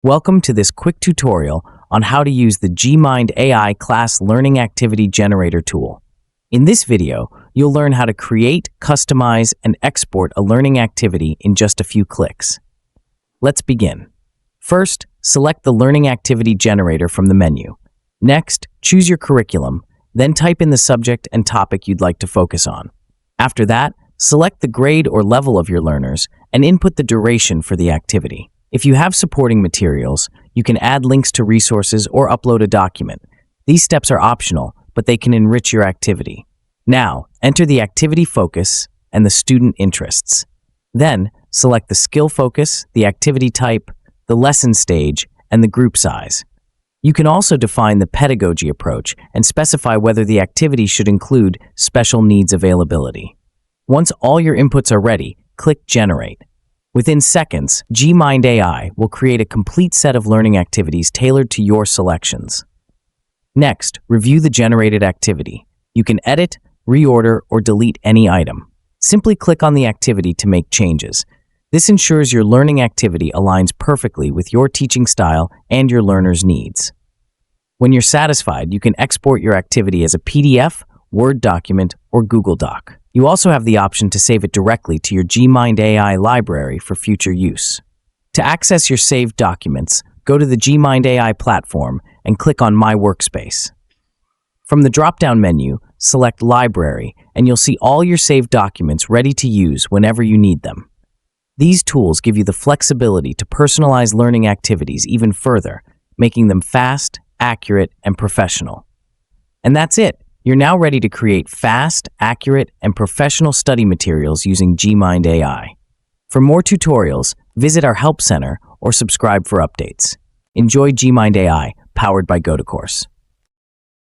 Welcome to this quick tutorial on how to use the GMind AI class learning activity generator tool. In this video, you'll learn how to create, customize, and export a learning activity in just a few clicks. Let's begin. First, select the learning activity generator from the menu. Next, choose your curriculum, then type in the subject and topic you'd like to focus on. After that, select the grade or level of your learners and input the duration for the activity. If you have supporting materials, you can add links to resources or upload a document. These steps are optional, but they can enrich your activity. Now, enter the activity focus and the student interests. Then, select the skill focus, the activity type, the lesson stage, and the group size. You can also define the pedagogy approach and specify whether the activity should include special needs availability. Once all your inputs are ready, click Generate. Within seconds, GMind AI will create a complete set of learning activities tailored to your selections. Next, review the generated activity. You can edit, reorder, or delete any item. Simply click on the activity to make changes. This ensures your learning activity aligns perfectly with your teaching style and your learners' needs. When you're satisfied, you can export your activity as a PDF, Word document, or Google Doc. You also have the option to save it directly to your GMind AI library for future use. To access your saved documents, go to the GMind AI platform and click on My Workspace. From the drop-down menu, select Library, and you'll see all your saved documents ready to use whenever you need them. These tools give you the flexibility to personalize learning activities even further, making them fast, accurate, and professional. And that's it. You're now ready to create fast, accurate, and professional study materials using GMind AI. For more tutorials, visit our Help Center or subscribe for updates. Enjoy GMind AI, powered by GoToCourse.